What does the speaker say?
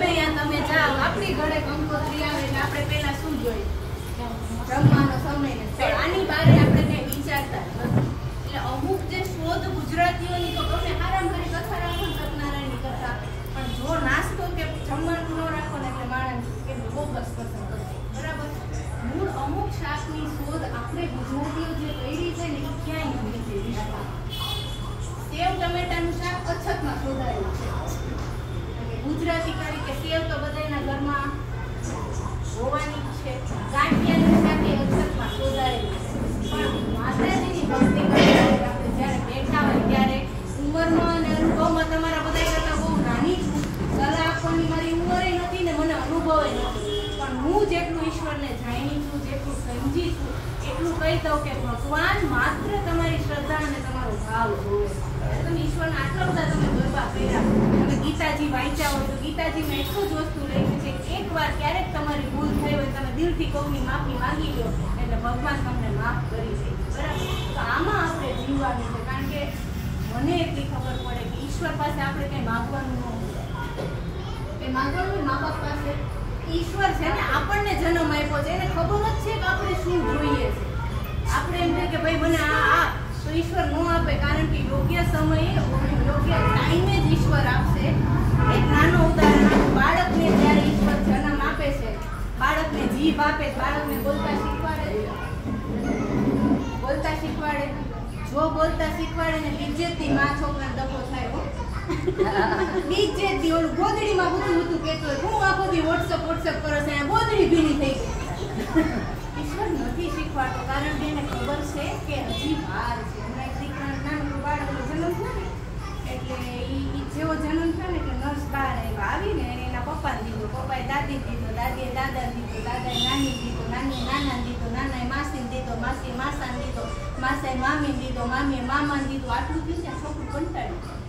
ગમે ત્યાં તમે જાઓ, આપણી ઘરે કંકોત્રી આવે એટલે આપણે પહેલા શું જોઈએ? જમવાનો સમય ને સ્થળ. આની બારે આપણે કઈ વિચારતા નથી. એટલે અમુક જે શોધ ગુજરાતીઓની તો ગમે હારામ કરી કથા રાખો ને સત્યનારાયણની કથા, પણ જો નાસ્તો કે જમવાનું ન રાખો ને એટલે માણસ કે બોગસ પસંદ કરશે. બરાબર? મૂળ અમુક શાકની શોધ આપણે ગુજરાતીઓ જે કરી છે ને એ ક્યાંય નથી થઈ વિશ્વમાં. સેવ ટમેટાનું શાક અછતમાં શોધાયું છે. ગુજરાતી તરીકે સેવ તો બધાના ઘરમાં હોવાની છે. ગાંઠિયાનું શાક એ અછતમાં શોધાયેલું છે. પણ માતાજીની ભક્તિ કરતા આપણે જ્યારે બેઠા હોય ત્યારે ઉંમરમાં અને અનુભવમાં તમારા બધા કરતા બહુ નાની છું. સલાહ આપવાની મારી ઉંમરે નથી ને મને અનુભવે નથી. પણ હું જેટલું ઈશ્વરને જાણી છું, જેટલું સમજી છું, એટલું કહી દઉં કે ભગવાન માત્ર તમારી શ્રદ્ધા અને તમારો ભાવ જોવે. તમે ઈશ્વરના આટલા બધા તમે ગરબા કર્યા, તમે ગીતાજી વાંચ્યા હોય તો ગીતાજીમાં એટલું જ વસ્તુ લખ્યું છે કે એકવાર ક્યારેક તમારી ભૂલ થઈ હોય, તમે દિલથી કોઈની માફી માંગી લો એટલે ભગવાન તમને માફ કરી દે. બરાબર? તો આમાં આપણે જીવવાનું છે. કારણ કે મને એટલી ખબર પડે કે ઈશ્વર પાસે આપણે કંઈ માગવાનું ન હોય. એ માગવાનું મા બાપ પાસે. ઈશ્વર છે ને આપણને જન્મ આપ્યો છે, એને ખબર જ છે કે આપણે શું જોઈએ છે. આપણે એમ કહે કે ભાઈ મને આ તો ઈશ્વર ન આપે, કારણ કે યોગ્ય સમયે યોગ્ય ટાઈમે જ ઈશ્વર આપશે. એક નાનો ઉદાહરણ, બાળકને જ્યારે ઈશ્વર જન્મ આપે છે, બાળકને જીભ આપે, બાળકને બોલતા શીખવાડે. જો બોલતા શીખવાડે ને બીજેથી માં છોકરાને ડખો થાય. બીજેથી ઓલું ગોદડીમાં બધું કહેતો હોય, હું આખો દી વોટ્સઅપ કરો છે, ગોદડી ભીની થઈ ગઈ. ઈશ્વર નથી શીખવાડતો, કારણ કે એને ખબર છે કે હજી વાર છે. હમણાં એક દીકરાનું નાનું બાળકનો જન્મ થયો ને એટલે ઈ જેવો જન્મ થયો ને એટલે નર્સ બહાર આવીને એને એના પપ્પાને દીધો, પપ્પાએ દાદી દીધો, દાદીએ દાદાને દીધો, દાદાએ નાની દીધો, નાનીએ નાનાને દીધો, નાનાએ માસીને દીધો, માસીએ માસાને દીધો, માસાએ મામીને દીધો, મામીએ મામાને દીધો. આટલું થયું ત્યાં છોકરું કંટાળ્યું.